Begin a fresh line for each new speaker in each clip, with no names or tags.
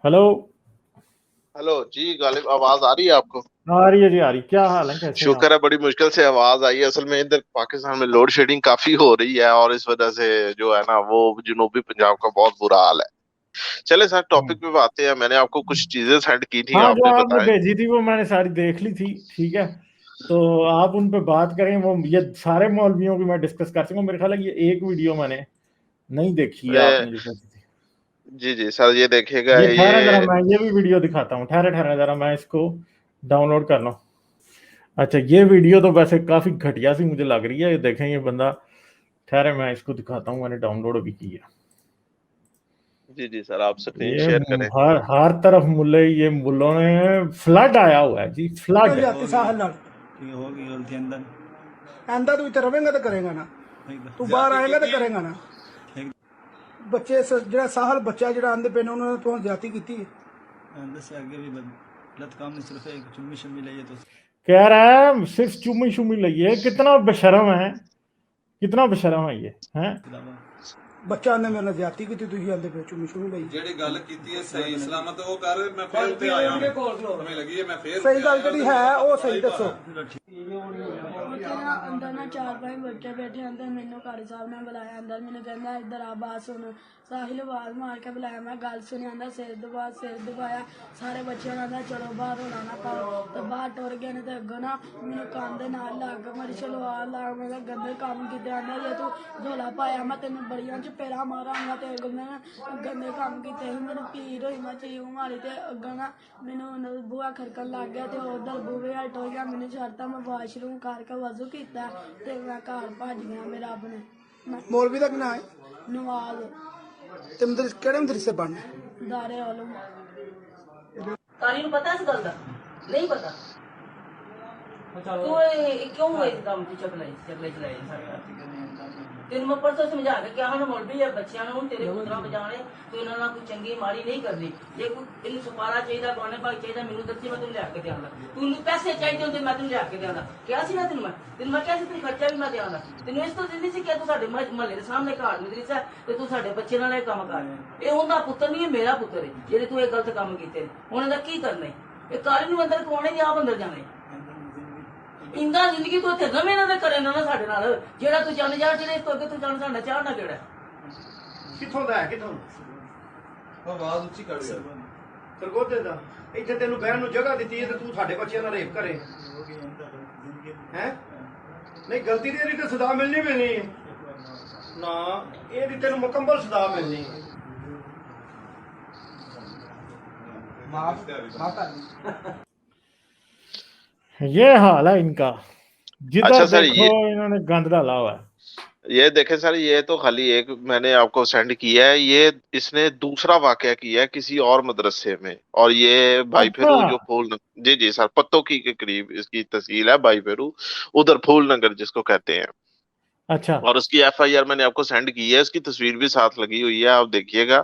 Hello.
Hello जी गालिब, आवाज आ रही है आपको?
आ रही है जी, आ रही। क्या हाल है, कैसे हैं आप?
शुक्र है, बड़ी मुश्किल से आवाज आई है। असल में इधर पाकिस्तान में लोड शेडिंग काफी हो रही है और इस वजह से जो है ना वो जुनूबी पंजाब का बहुत बुरा हाल है। चले सर
हम्म।
टॉपिक पे आते हैं। मैंने आपको कुछ चीजें सेंड की थी,
हाँ, जो
आपने
आपने
बताए।
भेजी थी वो मैंने सारी देख ली थी। ठीक है, तो आप उन पे बात करें। वो ये सारे मौलवियों की मैं डिस्कस कर सकूँ। मेरे ख्याल है ये एक वीडियो मैंने नहीं देखी है
अरे
आपने जो भेजी थी।
जी जी सर, ये देखिएगा
ये ठहरा जरा,
ये।
मैं ये भी वीडियो दिखाता हूँ। ठहरा ठहरा जरा, मैं इसको डाउनलोड कर लूँ। अच्छा, ये वीडियो तो वैसे काफी घटिया सी मुझे लग रही है। ये देखें, ये बंदा। ठहरे, मैं इसको दिखाता हूँ, मैंने डाउनलोड भी किया।
जी जी सर, आप स्क्रीन
ये
शेयर करें।
हर तरफ मुल्ले, ये मुल्लों ने फ्लड आया हुआ है जी, फ्लड।
जाती साहल नाल होगी गलती अंदर अंदर तू इतना रवेंगा तो करेगा ना, तू बाहर आएगा तो करेगा ना। बच्चे जरा साहल बच्चा जरा आंदे पे उन्होंने तो ज्यादा की दस आगे भी गलत काम नहीं, सिर्फ एक चुम्मी शम्मी लिए तो
कह रहा है सिर्फ चुम्मी शुम्मी लगी है। कितना बेशरम है, कितना बेशरम है ये है।
बच्चा आंदे मेरे नाल ज्यादा की तुझी आंदे पे चुम्मी शुम्मी ਲਈ
ਜਿਹੜੀ ਗੱਲ ਕੀਤੀ ਹੈ ਸਹੀ ਸਲਾਮਤ ਉਹ ਕਰ। ਮੈਂ ਫੇਰ ਉੱਤੇ ਆਇਆ ਹमें लगी है मैं फिर
सही गल ਜਿਹੜੀ है ਉਹ ਸਹੀ ਦੱਸੋ।
ਉੱਥੇ ਨਾ ਅੰਦਰ ਨਾ 4-5 ਬੱਚੇ ਬੈਠੇ ਅੰਦਰ। ਮੈਨੂੰ ਕਾਲੀ ਸਾਹਿਬ ਨੇ ਬੁਲਾਇਆ ਅੰਦਰ। ਮੈਨੂੰ ਕਹਿੰਦਾ ਇੱਧਰ ਆ, ਬਾਤ ਸੁਣ। ਸਾਹਿਲ ਆਵਾਜ਼ ਮਾਰ ਕੇ ਬੁਲਾਇਆ, ਮੈਂ ਗੱਲ ਸੁਣੀ। ਆਂਦਾ ਸਿਰ ਦਬਾਇਆ। ਸਾਰੇ ਬੱਚਿਆਂ ਨੇ ਆਂਦਾ ਚਲੋ ਬਾਹਰ ਹੋਣਾ ਨਾ ਪਾਓ, ਤੇ ਬਾਹਰ ਟੁਰ ਗਏ ਨੇ। ਤੇ ਅੱਗੋਂ ਨਾ ਮੈਨੂੰ ਕੰਨ ਦੇ ਨਾਲ ਲੱਗ ਮੇਰੀ ਸਲਵਾਰ ਲੱਗ। ਮੈਂ ਕਿਹਾ ਗੰਦੇ ਕੰਮ ਕੀਤੇ। ਆਂਦਾ ਜੇ ਤੂੰ ਝੋਲਾ ਪਾਇਆ ਮੈਂ ਤੈਨੂੰ ਬੜੀਆਂ ਚਪੇੜਾਂ ਮਾਰਾਂਗਾ। ਤੇ ਅੱਗੋਂ ਮੈਂ ਗੰਦੇ ਕੰਮ ਕੀਤੇ ਸੀ। ਮੈਨੂੰ ਪੀੜ ਹੋਈ, ਮੈਂ ਚੀਕ ਮਾਰੀ। ਤੇ ਅੱਗੋਂ ਨਾ ਮੈਨੂੰ ਬੂਹਾ ਖੜਕਣ ਲੱਗ ਗਿਆ ਤੇ ਉਧਰ ਬੂਹੇ ਹਟ ਹੋ ਗਿਆ। ਮੈਨੂੰ ਛੱਡਤਾ, ਮੈਂ ਵਾਸ਼ਰੂਮ ਕਰਕੇ ਵਜ਼ੂ ਕੀਤਾ ਤੇ ਮੈਂ ਘਰ ਭੱਜ ਗਿਆ ਮੇਰੇ ਆਪਣੇ।
ਮੌਲਵੀ ਦਾ ਕੀ ਨਾਂ ਹੈ
ਨਵਾਜ਼
ਤੇ ਮਦਰਸ ਕਿਹੜੇ ਮਦਰਸੇ ਪੜ੍ਹਨਾ?
ਦਾਰੇ ਆਲਮ।
ਕਾਲੀ ਨੂੰ ਪਤਾ ਇਸ ਗੱਲ ਦਾ? ਨਹੀਂ ਪਤਾ। ਤੂੰ ਇਹ ਕਿਉਂ ਇਸ ਕੰਮ ਦੀ ਚੱਕਲੇ ਚਲਾਈ ਤੈਨੂੰ ਮੈਂ ਪਰਸੋਂ ਸਮਝਾ ਕੇ ਕਿਹਾ ਹੁਣ ਮੌਲਵੀ ਆ ਬੱਚਿਆਂ ਨੂੰ ਤੇਰੇ ਪੁੱਤਰਾਂ ਬਜਾਣੇ ਤੂੰ ਇਹਨਾਂ ਨਾਲ ਕੋਈ ਚੰਗੀ ਮਾੜੀ ਨਹੀਂ ਕਰਨੀ। ਜੇ ਕੋਈ ਤੈਨੂੰ ਸੁਪਾਰਾ ਚਾਹੀਦਾ, ਗਾਣੇ ਭਾਈ ਚਾਹੀਦਾ, ਮੈਨੂੰ ਦੱਸੀ, ਮੈਂ ਤੈਨੂੰ ਲਿਆ ਕੇ ਦਿਆਂਗਾ। ਤੈਨੂੰ ਪੈਸੇ ਚਾਹੀਦੇ ਹੁੰਦੇ ਮੈਂ ਤੈਨੂੰ ਲਿਆ ਕੇ ਦਿਆਂਗਾ। ਕਿਹਾ ਸੀ ਨਾ ਤੈਨੂੰ ਮੈਂ ਕਿਹਾ ਸੀ ਤੈਨੂੰ ਖਰਚਾ ਵੀ ਮੈਂ ਦਿਆਂਗਾ। ਤੈਨੂੰ ਇਸ ਤੋਂ ਦਿੰਦੀ ਸੀ ਕਿ ਤੂੰ ਸਾਡੇ ਮਹੱਲੇ ਦੇ ਸਾਹਮਣੇ ਘਰ ਮਦਰਸ ਹੈ ਤੇ ਤੂੰ ਸਾਡੇ ਬੱਚੇ ਨਾਲ ਇਹ ਕੰਮ ਕਰ। ਇਹ ਉਹਦਾ ਪੁੱਤਰ ਨਹੀਂ, ਇਹ ਮੇਰਾ ਪੁੱਤਰ ਹੈ ਜਿਹੜੇ ਤੂੰ ਇਹ ਗਲਤ ਕੰਮ ਕੀਤੇ। ਹੁਣ ਇਹਦਾ ਕੀ ਕਰਨਾ? ਇਹ ਕਾਲੀ ਨੂੰ ਅੰਦਰ ਕਵਾਉਣੇ ਜਾਂ ਆਪ ਅੰਦਰ ਜਾਣੇ? ਇੰਦਾ ਜ਼ਿੰਦਗੀ ਤੂੰ ਇੱਥੇ ਰਵੇਂ ਨਾ ਕਰੇ ਨਾ ਸਾਡੇ ਨਾਲ। ਜਿਹੜਾ ਤੂੰ ਜਾਣ ਜਾ, ਜਿਹੜੇ ਇਸ ਤੋਂ ਅੱਗੇ ਤੂੰ ਜਾਣ ਸਾਡਾ ਚਾਹਣਾ ਕਿਹੜਾ?
ਕਿੱਥੋਂ ਦਾ ਹੈ, ਕਿੱਥੋਂ?
ਆਵਾਜ਼ ਉੱਚੀ ਕਰ ਦੇ।
ਸਰਗੋਧੇ ਦਾ। ਇੱਥੇ ਤੈਨੂੰ ਬਹਿਣ ਨੂੰ ਜਗ੍ਹਾ ਦਿੱਤੀ ਹੈ ਤੇ ਤੂੰ ਸਾਡੇ ਬੱਚਿਆਂ ਨਾਲ ਰੇਪ ਕਰੇ ਹੈ? ਨਹੀਂ, ਗਲਤੀ ਦੀ ਇਹਦੀ ਤੇ ਸਜ਼ਾ ਮਿਲਣੀ ਹੈ ਨਾ। ਇਹਦੀ ਤੈਨੂੰ ਮੁਕੰਮਲ ਸਜ਼ਾ ਮਿਲਣੀ ਹੈ। ਮਾਫ ਕਰ।
ये हाल है इनका, जिधर
अच्छा सर,
देखो इन्होंने गंद डाला हुआ है।
ये देखें सर, ये तो खाली एक मैंने आपको सेंड किया है। ये इसने दूसरा वाकया किया है किसी और मदरसे में। और ये भाई
अच्छा,
फेरू जो जी जी सर, पत्तों की के करीब इसकी तहसील है भाई फेरू, उधर फूल नगर जिसको कहते हैं।
अच्छा।
और उसकी एफआईआर मैंने आपको सेंड की है, उसकी तस्वीर भी साथ लगी हुई है, आप देखिएगा।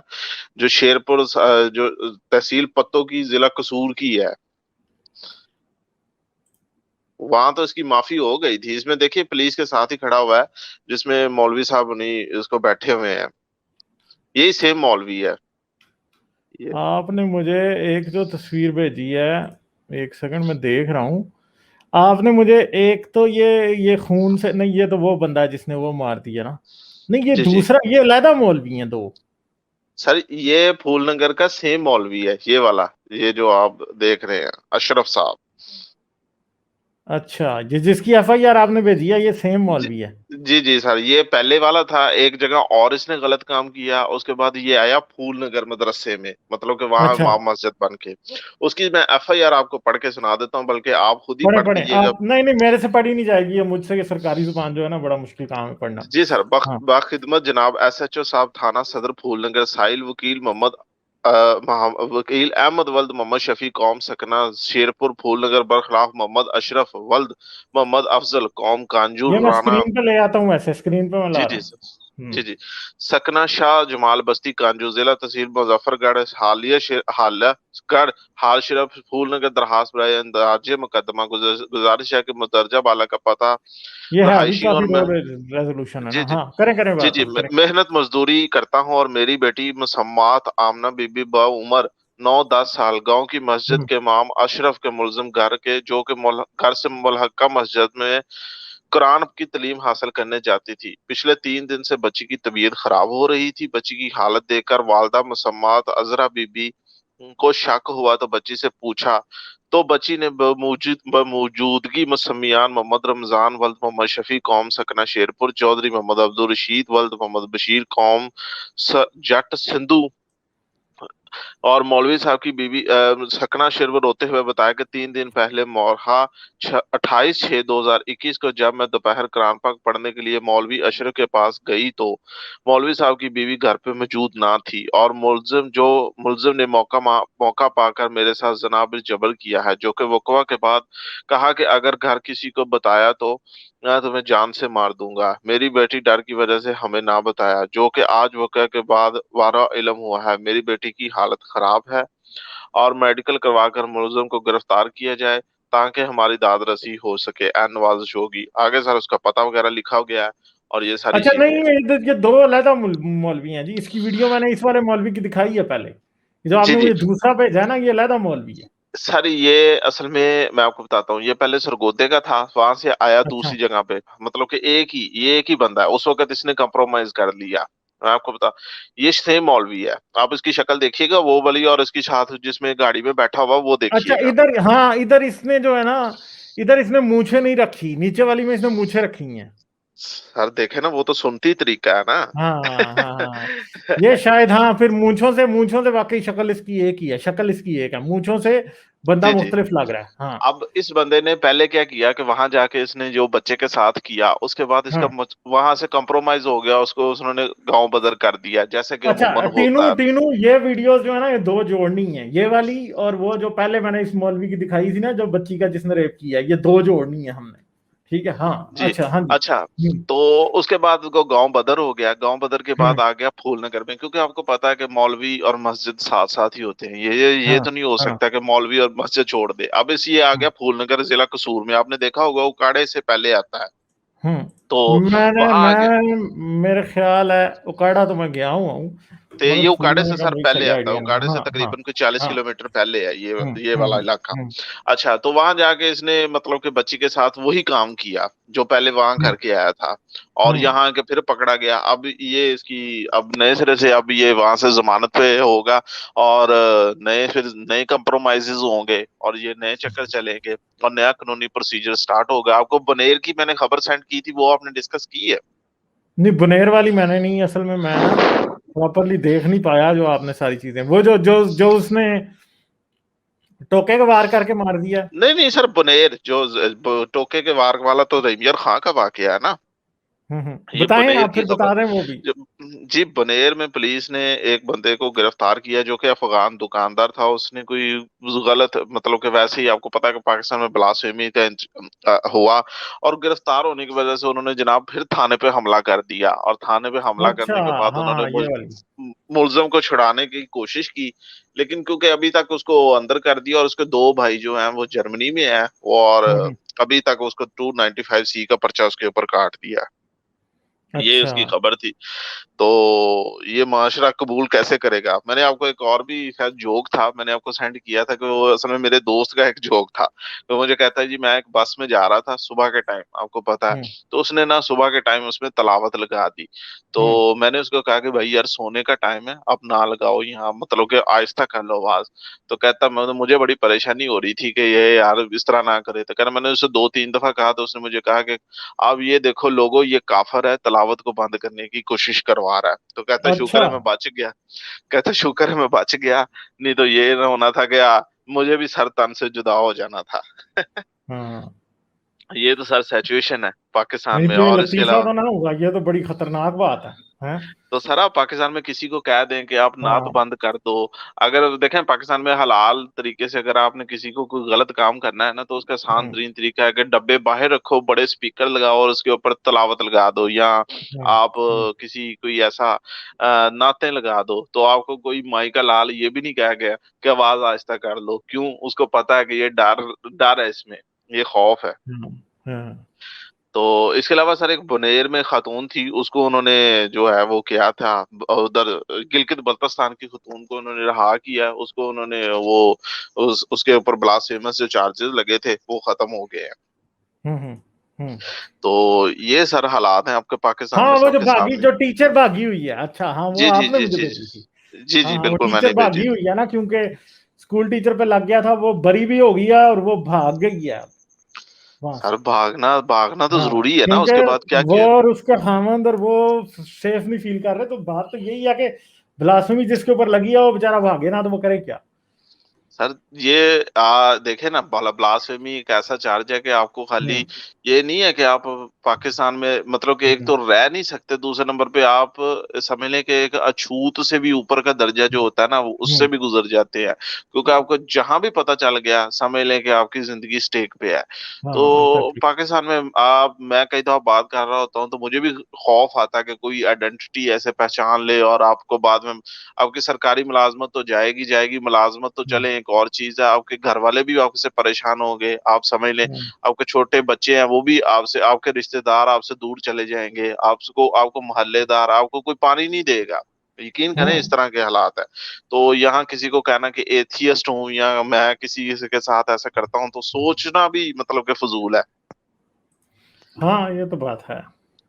जो शेरपुर जो तहसील पत्तों की, जिला कसूर की है, वहां तो इसकी माफी हो गई थी। इसमें देखिए पुलिस के साथ ही खड़ा हुआ है, जिसमें मौलवी साहब उन्हीं इसको बैठे हुए हैं। यही सेम मौलवी है ये।
आपने मुझे एक जो तस्वीर भेजी है, एक सेकंड में देख रहा हूँ। आपने मुझे एक तो ये खून से नहीं, ये तो वो बंदा है जिसने वो मार दिया ना। नहीं, ये
जी जी
दूसरा, ये अलहदा मौलवी हैं दो।
सर, ये फूलनगर का सेम मौलवी है, ये वाला, ये जो आप देख रहे हैं अशरफ साहब।
अच्छा, जिसकी एफआईआर आपने भेजी है ये सेम
जी
मौलवी है।
जी जी सर, ये पहले वाला था एक जगह और इसने गलत काम किया, उसके बाद ये आया फूलनगर मदरसे में, मतलब कि वहां
अच्छा,
मस्जिद बन के। उसकी मैं एफआईआर आपको पढ़ के सुना देता हूँ, बल्कि आप खुद ही
पढ़े
पढ़
पढ़े
लीजिएगा।
आप। नहीं नहीं, मेरे से पढ़ी नहीं जाएगी ये मुझसे। ये सरकारी जुबान जो है ना, बड़ा मुश्किल काम है पढ़ना।
जी सर,
हाँ।
बाखिदमत जनाब एसएचओ साहब थाना सदर फूलनगर साहिल वकील मोहम्मद वकील अहमद वल्द मोहम्मद शफी कौम सकना शेरपुर फूलनगर बरखलाफ मोहम्मद अशरफ वल्द मोहम्मद अफजल कौम कांजूर
ये मैं
राना।
स्क्रीन पे ले आता हूँ, ऐसे स्क्रीन पे मैं ला
जी
रहा
जी
हूँ।
सर, जी जी। सकना शाह जमाल बस्ती कांजू जिला तहसील मुजफ्फरगढ़ हालियागढ़ हाल शरफ फूलनगर दरखास्त बराए अंदाजे मुकदमा गुजारिश है कि मुदरजा बाला का पता
ये है भी
रहायशी
काफी
और
लो रेजोल्यूशन है
जी
ना।
जी
हाँ, करें
जी
बात
जी
हम करें।
मेहनत मजदूरी करता हूँ और मेरी बेटी मुसम्मात आमना बीबी बा उमर 9-10 साल गांव की मस्जिद के इमाम अशरफ के मुलजिम घर के जो कि घर से मुल्हका मस्जिद में कुरान की तालीम हासिल करने जाती थी। पिछले 3 दिन से बच्ची की तबीयत खराब हो रही थी। बच्ची की हालत देखकर वालदा मुसम्मात अजरा बीबी को शक हुआ तो बच्ची से पूछा, तो बच्ची ने बमौजूदगी मुसम्मियान मोहम्मद रमजान वल्द मोहम्मद शफी कौम सकना शेरपुर, चौधरी मोहम्मद अब्दुल रशीद वल्द मोहम्मद बशीर कौम जट सिंधु और मौलवी साहब की बीवी सकना शेरपुर रोते हुए बताया कि 3 दिन पहले मोरहा 28/6/2021 को जब मैं दोपहर कुरान पाक पढ़ने के लिए मौलवी अशरफ के पास गई तो मौलवी साहब की बीवी घर पे मौजूद ना थी और मुलजिम ने मौका पाकर मेरे साथ जनाब जबर किया है, जो कि वकवा के बाद कहा कि अगर घर किसी को बताया तो मैं तुम्हें जान से मार दूंगा। मेरी बेटी डर की वजह से हमें ना बताया, जो कि आज वक़्त के बाद वारा इल्म हुआ है। मेरी बेटी की हालत खराब है और मेडिकल करवाकर मुलजिम को गिरफ्तार किया जाए ताकि हमारी दाद रसी हो सके। एन नवाज होगी आगे सर उसका पता वगैरह लिखा गया है और ये सारी
अच्छा,
चीजें।
नहीं, ये 2 अलग मौलवी हैं जी। इसकी वीडियो मैंने इस वाले मौलवी की दिखाई है पहले। ये जो
जी
आपने
जी
मुझे दूसरा भेजा है ना, ये अलग मौलवी है।
सर, ये असल में मैं आपको बताता हूँ, ये पहले सरगोदे का था, वहां से आया
अच्छा,
दूसरी जगह पे, मतलब कि ये एक ही बंदा है। उस वक्त इसने कंप्रोमाइज कर लिया। मैं आपको बता, ये सेम मौलवी है। आप इसकी शक्ल देखिएगा वो वाली, और इसकी साथ जिसमें गाड़ी में बैठा हुआ वो
अच्छा,
देखिएगा।
इधर, हाँ, इधर इसने जो है ना, इधर इसने मूछें नहीं रखी, नीचे वाली में इसने मूछें रखी हैं।
सर देखे ना, वो तो सुनती तरीका है ना।
हाँ, हाँ, हाँ। ये शायद, हाँ, फिर मूंछों से वाकई शक्ल इसकी एक ही है, शक्ल इसकी एक है, मूंछों से बंदा
जी जी।
मुख्तलिफ लग रहा है। हाँ,
अब इस बंदे ने पहले क्या किया कि वहां जाके इसने जो बच्चे के साथ किया, उसके बाद इसका
हाँ।
वहां से कंप्रोमाइज हो गया, उसको उन्होंने गांव बदर कर दिया, जैसे कि
अच्छा,
अमूमन
तीनों
होता है।
तीनों ये वीडियोस जो है ना, ये 2 जोड़नी है, ये वाली और वो जो पहले मैंने इस मौलवी की दिखाई थी ना, जो बच्ची का जिसने रेप किया, ये 2 जोड़नी है हमने। ठीक है, हाँ,
जी।
अच्छा, हाँ जी।
अच्छा,
हम्म,
तो उसके बाद वो गांव बदर हो गया। गांव बदर के बाद
हम्म,
आ गया फूलनगर में, क्योंकि आपको पता है कि मौलवी और मस्जिद साथ साथ ही होते हैं। ये
हाँ,
तो नहीं हो
हाँ,
सकता कि मौलवी और मस्जिद छोड़ दे। अब इस ये आ गया
हाँ,
फूलनगर, जिला कसूर में। आपने देखा होगा उकाड़े से पहले आता है, तो
मैंने
वहां आ गया।
मैं मेरे ख्याल है उकाड़ा तो मैं गया हूँ,
तो ये
मगर
उकाड़े से
फूलने का
सर
मुझे
पहले
सही
आता है,
आइडिया नहीं है।
उकाड़े से
हाँ, हाँ,
तकरीबन कोई 40
हाँ।
किलोमीटर पहले है
हम्म,
ये वाला
हम्म,
इलाका।
हम्म,
अच्छा, तो वहां जाके इसने मतलब कि बच्ची के साथ वही काम किया जो पहले वहां
हम्म,
करके आया था, और
हम्म।
यहाँ के फिर पकड़ा गया। अब ये इसकी अब नए सिरे से अब ये वहां से जमानत पे होगा, और नए कंप्रोमाइजेज होंगे, और ये नए चक्कर चलेंगे, और नया कानूनी प्रोसीजर स्टार्ट होगा। आपको बनेर की मैंने खबर सेंड की थी, वो आपने डिस्कस की है?
नहीं, बुनेर वाली मैंने नहीं, असल में मैं ना प्रॉपरली देख नहीं पाया जो आपने सारी चीजें, वो जो जो जो उसने टोके का वार करके मार दिया।
नहीं नहीं सर, बुनेर जो टोके के वार वाला तो रहीमियर खां का वाकया है ना। ये
बताएं
बनेर
आप,
की
फिर
खबर।
बता दें वो भी।
जो जी, बनेर में पुलिस ने एक बंदे को गिरफ्तार किया जो कि अफगान दुकानदार था। उसने कोई गलत, मतलब कि वैसे ही आपको पता है कि पाकिस्तान में ब्लास्फेमी का हुआ, और गिरफ्तार होने की वजह से उन्होंने जनाब फिर थाने पे हमला कर दिया, और थाने पे हमला
अच्छा,
करने के बाद
हाँ,
उन्होंने
हाँ, ये वाली।
मुलजिम को छुड़ाने की कोशिश की, लेकिन क्योंकि अभी तक उसको अंदर कर दिया, और उसके 2 भाई जो हैं वो जर्मनी में हैं, और
हम्म,
अभी तक उसको 295C का पर्चा उसके ऊपर काट दिया। ये
अच्छा।
उसकी खबर थी। तो ये माशरा कबूल कैसे करेगा? मैंने आपको एक और भी शायद जोक था, मैंने आपको सेंड किया था, कि वो असल में मेरे दोस्त का एक जोक था। तो मुझे कहता है जी, मैं एक बस में जा रहा था सुबह के टाइम, आपको पता है।
हम्म,
तो उसने ना सुबह के टाइम उसमें तलावत लगा दी।
हम्म,
तो मैंने उसको कहा कि भाई यार, सोने का टाइम है, अब ना लगाओ यहाँ, मतलब कि आहिस्ता कर लो आवाज। तो कहता, मुझे बड़ी परेशानी हो रही थी कि ये यार इस तरह ना करे। तो कहना, मैंने उसे 2-3 दफा कहा, तो उसने मुझे कहा कि अब ये देखो लोगो, ये काफर है, तलावत को बंद करने की कोशिश करवा रहा है। तो कहता, शुक्र
अच्छा,
है मैं बच गया। कहता, शुक्र है मैं बच गया, नहीं तो ये ना होना था कि मुझे भी सर तन से जुदा हो जाना था।
हाँ।
ये तो सर सिचुएशन है पाकिस्तान
नहीं,
में। और इसके
लतीफा
अलावा
तो ना होगा, ये तो बड़ी खतरनाक बात है। हैं?
तो सर, आप पाकिस्तान में किसी को कह दें कि आप नात
हाँ,
बंद कर दो। अगर देखें पाकिस्तान में हलाल तरीके से अगर आपने किसी को कोई गलत काम करना है ना, तो उसका आसान
हम्म,
तरीन तरीका है कि डब्बे बाहर रखो, बड़े स्पीकर लगाओ, और उसके ऊपर तलावत लगा दो, या
हम्म,
आप
हम्म।
किसी कोई ऐसा नाते लगा दो। तो आपको कोई माई का लाल ये भी नहीं कहा गया कि आवाज आहिस्ता कर लो। क्यों? उसको पता है कि ये डर डर है, इसमें ये खौफ है।
हम्म, हम्म।
तो इसके अलावा सर एक बुनेर में खातून थी, उसको उन्होंने जो है वो किया था, उधर गिलगित बल्तिस्तान की खातून को उन्होंने रहा किया, उसको उन्होंने वो उसके ऊपर ब्लास्फेमस जो चार्जेस लगे थे वो खत्म हो गए हैं।
हम्म। हम्म।
तो ये सर हालात हैं आपके पाकिस्तान
हाँ
में
वो जो
सबके
भागी,
सामने।
जो टीचर भागी हुई है, अच्छा हाँ वो
जी जी
आपने
जी
मुझे
जी
भेजी थी।
जी जी
हाँ वो
बिल्कुल
टीचर
मैंने
भागी
भेजी।
हुई है ना, क्योंकि स्कूल टीचर पे लग गया था, वो बरी भी हो गई है और वो भाग गई है वहां
सर
से।
भागना भागना तो
हाँ
जरूरी है ना,
क्योंकि
उसके बाद क्या
वो
किया।
और उसका खामंद और वो सेफ नहीं फील कर रहे, तो बात तो यही है कि ब्लास्फेमी जिसके ऊपर लगी है वो बेचारा भागे ना, तो वो करे क्या।
सर ये देखे ना, ब्लास्फेमी एक ऐसा चार्ज है कि आपको खाली
हम्म।
ये नहीं है कि आप पाकिस्तान में मतलब कि एक
हम्म।
तो रह नहीं सकते, दूसरे नंबर पे आप समझ लें कि एक अछूत से भी ऊपर का दर्जा जो होता है ना वो उससे
हम्म।
भी गुजर जाते हैं, क्योंकि आपको जहां भी पता चल गया समझ लें कि आपकी जिंदगी स्टेक पे है। तो
हाँ एग्जैक्टली।
पाकिस्तान में आप मैं कई दफा बात कर रहा होता हूँ तो मुझे भी खौफ आता है कि कोई आइडेंटिटी ऐसे पहचान ले और आपको बाद में आपकी सरकारी मुलाजमत तो जाएगी जाएगी, मुलाजमत तो चले, एक और चीज है आपके घर वाले भी आपसे परेशान होंगे, आप समझ लें आपके छोटे बच्चे हैं वो भी आपसे, आपके रिश्तेदार आपसे दूर चले जाएंगे, आपको आपको मोहल्लेदार आपको कोई पानी नहीं देगा। यकीन करें इस तरह के हालात है। तो यहाँ किसी को कहना कि एथियस्ट हूँ या मैं किसी के साथ ऐसा करता हूँ तो सोचना भी मतलब कि फजूल है।
हाँ ये तो बात है।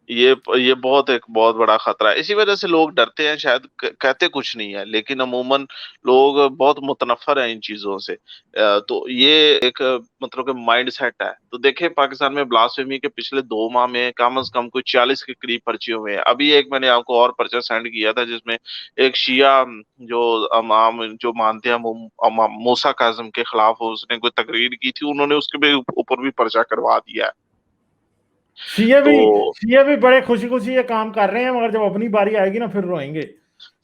ये बहुत एक बहुत बड़ा खतरा है, इसी वजह से लोग डरते हैं शायद, कहते कुछ नहीं है लेकिन अमूमन लोग बहुत मुतनफर हैं इन चीजों से। तो ये एक मतलब कि माइंड सेट है। तो देखें पाकिस्तान में ब्लास्फेमी के पिछले 2 माह में कम से कम कोई 40 के करीब पर्चे हुए हैं। अभी एक मैंने आपको और पर्चा सेंड किया था जिसमें एक शिया जो अमाम जो मानते हैं मूसा काजिम के खिलाफ उसने कोई तकरीर की थी, उन्होंने उसके भी ऊपर भी पर्चा करवा दिया है।
सीए भी
तो
सीए भी बड़े खुशी खुशी ये काम कर रहे हैं, मगर जब अपनी बारी आएगी ना फिर रोएंगे।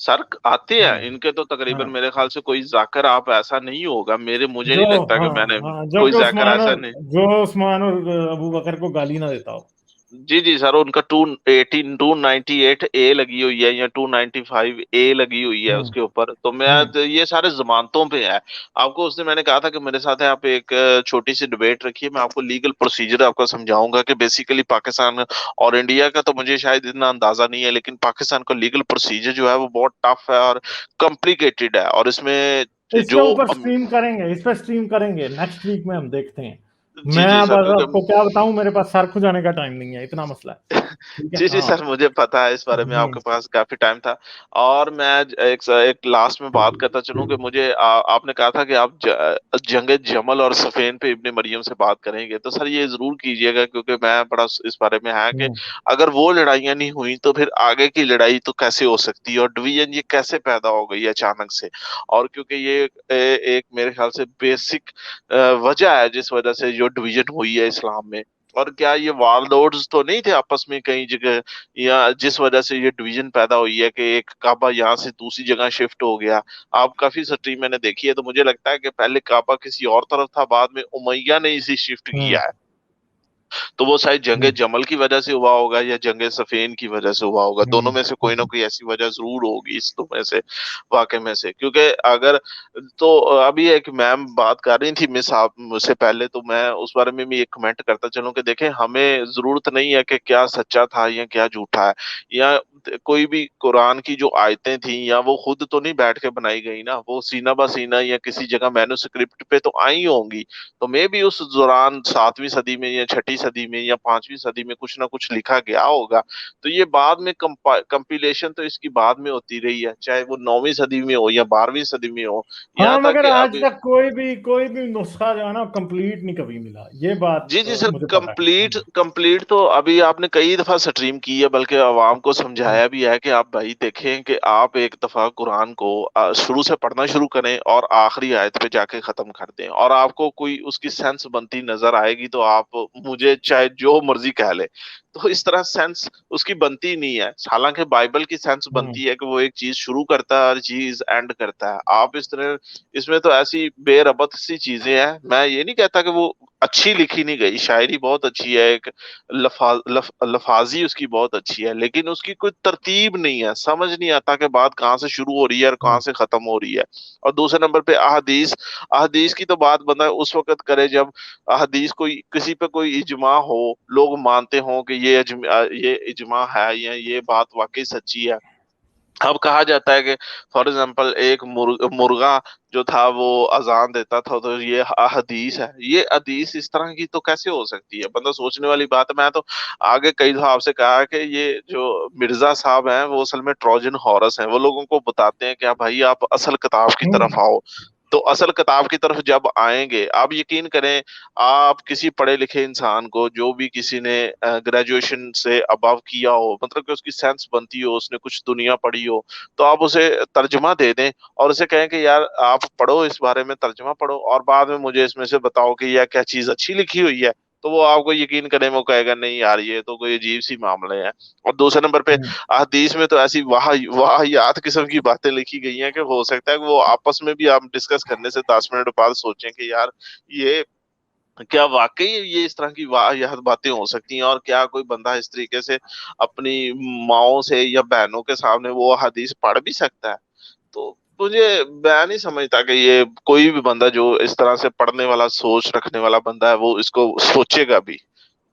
सर आते हैं
हाँ।
इनके तो तकरीबन
हाँ
मेरे ख्याल से कोई जाकर आप ऐसा नहीं होगा, मुझे
जो
नहीं लगता कि
हाँ
मैंने
हाँ
कोई जाकर ऐसा नहीं।
जो उस्मान और अबू बकर को गाली ना देता हो।
जी जी सर, उनका 298 ए लगी हुई है या 295 ए लगी हुई है
हम्म।
उसके ऊपर। तो मैं
हम्म।
तो ये सारे जमानतों पे है। आपको उसने मैंने कहा था कि मेरे साथ है, आप एक छोटी सी डिबेट रखिए, मैं आपको लीगल प्रोसीजर आपको समझाऊंगा कि बेसिकली पाकिस्तान और इंडिया का तो मुझे शायद इतना अंदाजा नहीं है, लेकिन पाकिस्तान का लीगल प्रोसीजर जो है वो बहुत टफ है और कॉम्प्लिकेटेड है, और इसमें
इस पे
जो
ऊपर स्ट्रीम करेंगे, इस पे स्ट्रीम करेंगे नेक्स्ट वीक में, हम देखते हैं।
जी
मैं
जी सर
बस
क्योंकि
आपको क्या बताऊं, मेरे पास सर खुजाने का टाइम नहीं है, इतना मसला है। ठीक है
जी जी
हाँ।
सर, मुझे पता है इस बारे में
हम्म।
आपके पास काफी टाइम था। और मैं एक लास्ट में बात करता चलूं कि मुझे आपने कहा था कि आप जंग जमल और सफेन पे इब्ने मरियम से बात करेंगे, तो सर ये जरूर कीजिएगा, क्योंकि मैं बड़ा इस बारे में है कि
हम्म।
अगर वो लड़ाइयां नहीं हुई तो फिर आगे की लड़ाई तो कैसे हो सकती है, और डिवीजन ये कैसे पैदा हो गई अचानक से। और क्योंकि ये एक मेरे ख्याल से बेसिक वजह है जिस वजह से जो डिवीजन हुई है इस्लाम में। और क्या ये वारलॉर्ड्स तो नहीं थे आपस में कई जगह, या जिस वजह से ये डिवीजन पैदा हुई है कि एक काबा यहाँ से दूसरी जगह शिफ्ट हो गया। आप काफी स्ट्रीम मैंने देखी है तो मुझे लगता है कि पहले काबा किसी और तरफ था, बाद में उमैया ने इसे शिफ्ट
हम्म।
किया है। तो वो शायद जंगे
हम्म।
जमल की वजह से हुआ होगा या जंगे सफेन की वजह से हुआ होगा, दोनों में से कोई ना
हम्म।
कोई ऐसी वजह जरूर होगी इस दो में से, वाकई में से। क्योंकि अगर तो अभी एक मैम बात कर रही थी मिस आप मुझसे पहले, तो मैं उस बारे में भी एक कमेंट करता चलूं कि देखें हमें जरूरत नहीं है कि क्या सच्चा था या क्या झूठा है, या कोई भी कुरान की जो आयतें थी या वो खुद तो नहीं बैठ के बनाई गई ना, वो सीना बा सीना या किसी जगह मैन्युस्क्रिप्ट पे तो आई होंगी। तो मे भी उस दौरान 7वीं सदी में या 6ठी सदी में या 5वीं सदी में कुछ ना कुछ लिखा गया होगा। तो ये बाद में कंपिलेशन तो इसकी बाद में होती रही है, चाहे वो 9वीं सदी में हो या 12वीं सदी में हो, यहाँ
हाँ
तक
मगर
कि
आज
अब।
तक कोई भी नुस्खा जो है ना कंप्लीट नहीं कभी मिला, ये बात
जी जी सर,
मुझे पता है।
कंप्लीट कंप्लीट तो अभी आपने कई दफा स्ट्रीम की है, बल्कि आवाम को समझाया भी है कि आप भाई देखें कि आप एक दफा कुरान को शुरू से पढ़ना शुरू करें और आखिरी आयत पे जाके खत्म कर दें, और आपको कोई उसकी सेंस बनती नजर आएगी तो आप मुझे चाहे जो मर्जी कह ले, तो इस तरह सेंस उसकी बनती नहीं है। हालांकि बाइबल की सेंस बनती है कि वो एक चीज शुरू करता है और चीज एंड करता है। आप इस तरह इसमें तो ऐसी बेरबत सी चीजें हैं। मैं ये नहीं कहता कि वो अच्छी लिखी नहीं गई, शायरी बहुत अच्छी है, एक लफाजी उसकी बहुत अच्छी है, लेकिन उसकी कोई तरतीब नहीं है। समझ नहीं आता कि बात कहाँ से शुरू हो रही है और कहाँ से खत्म हो रही है। और दूसरे नंबर पे अहदीस, अहदीस की तो बात बंदा उस वक्त करे जब हदीस कोई किसी पे कोई इजमा हो, लोग मानते हो कि ये इजमा है या ये बात वाकई सच्ची है। अब कहा जाता है कि फॉर एग्जांपल एक मुर्गा जो था वो अजान देता था, तो ये हदीस है। ये हदीस इस तरह की तो कैसे हो सकती है? बंदा सोचने वाली बात है। मैं तो आगे कई दफा आपसे कहा कि ये जो मिर्जा साहब हैं वो असल में ट्रोजन हॉर्स हैं। वो लोगों को बताते हैं कि आप भाई आप असल किताब की तरफ आओ। तो असल किताब की तरफ जब आएंगे, आप यकीन करें, आप किसी पढ़े लिखे इंसान को, जो भी किसी ने ग्रेजुएशन से अबव किया हो, मतलब कि उसकी सेंस बनती हो, उसने कुछ दुनिया पढ़ी हो, तो आप उसे तर्जमा दे दें और उसे कहें कि यार आप पढ़ो, इस बारे में तर्जमा पढ़ो और बाद में मुझे इसमें से बताओ कि यह क्या चीज अच्छी लिखी हुई है। तो वो आपको यकीन करें, वो कहेगा नहीं यार ये तो कोई अजीब सी मामले हैं। और दूसरे नंबर पे हदीस में तो ऐसी वाहियात किस्म की बातें लिखी गई हैं कि हो सकता है कि वो आपस में भी आप डिस्कस करने से 10 मिनट बाद सोचें कि यार ये क्या वाकई ये इस तरह की वाहियात बातें हो सकती हैं, और क्या कोई बंदा इस तरीके से अपनी माओ से या बहनों के सामने वो हदीस पढ़ भी सकता है? तो मुझे, मैं नहीं समझता कि ये कोई भी बंदा जो इस तरह से पढ़ने वाला, सोच रखने वाला बंदा है, वो इसको सोचेगा भी।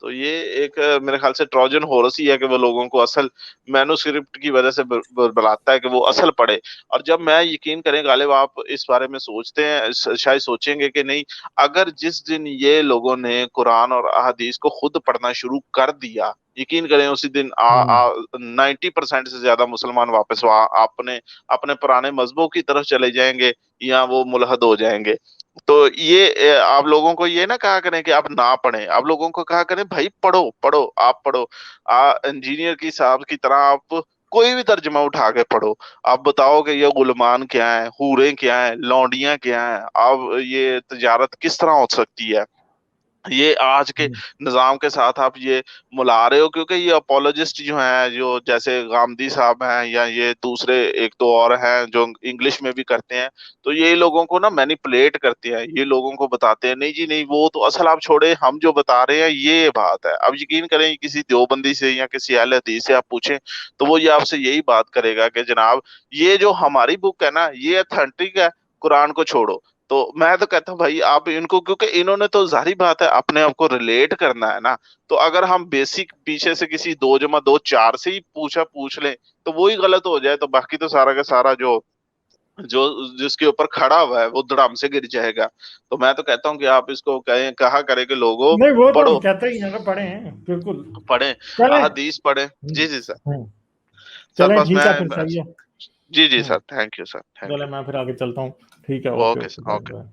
तो ये एक मेरे ख्याल से ट्रोजन हॉर्स ही है कि वो लोगों को असल मैन्युस्क्रिप्ट की वजह से बुलाता है कि वो असल पढ़े। और जब मैं, यकीन करें गालिब, आप इस बारे में सोचते हैं, शायद सोचेंगे कि नहीं, अगर जिस दिन ये लोगों ने कुरान और अहादीस को खुद पढ़ना शुरू कर दिया, यकीन करें उसी दिन 90% से ज्यादा मुसलमान वापस अपने अपने पुराने मजहबों की तरफ चले जाएंगे या वो मुलहद हो जाएंगे। तो ये आप लोगों को ये ना कहा करें कि आप ना पढ़ें, आप लोगों को कहा करें भाई पढ़ो पढ़ो, आप पढ़ो। इंजीनियर की साहब की तरह आप कोई भी तर्जमा उठा के पढ़ो। आप बताओ कि ये गुलमान क्या है, हूरें क्या है, लौंडियां क्या है, अब ये तजारत किस तरह हो सकती है, ये आज के निजाम के साथ आप ये मिला रहे हो। क्योंकि ये अपोलोजिस्ट जो हैं, जो जैसे गांधी साहब हैं या ये दूसरे एक दो और हैं जो इंग्लिश में भी करते हैं, तो ये लोगों को ना मैनिपुलेट करते हैं। ये लोगों को बताते हैं नहीं जी नहीं, वो तो असल आप छोड़े, हम जो बता रहे हैं ये बात है। अब यकीन करें, किसी देवबंदी से या किसी अहले हदीस से आप पूछें तो वो ये आपसे यही बात करेगा कि जनाब ये जो हमारी बुक है ना ये अथेंटिक है, कुरान को छोड़ो। तो मैं तो कहता हूँ भाई आप इनको, क्योंकि इन्होंने तो जाहिर बात है अपने आप को रिलेट करना है ना। तो अगर हम बेसिक पीछे से किसी 2+2=4 से ही पूछ लें तो वो ही गलत हो जाए, तो बाकी तो सारा का सारा जो जो जिसके ऊपर खड़ा हुआ है वो धड़ाम से गिर जाएगा। तो मैं तो कहता हूँ कि आप इसको कहा करें कि लोगों
नहीं, वो तो
पढ़ो,
हम कहते ही हैं कि पढ़े हैं, बिल्कुल
पढ़े,
चलें।
अहदीस पढ़े। जी जी सर। सर
चलें
बस
ठीक है, फिर
मैं,
सही है।
जी जी sir, thank you sir, thank
चले
यू।
मैं फिर आगे चलता हूँ। ठीक है, okay
okay
okay,
sir,
bye
okay.
Bye.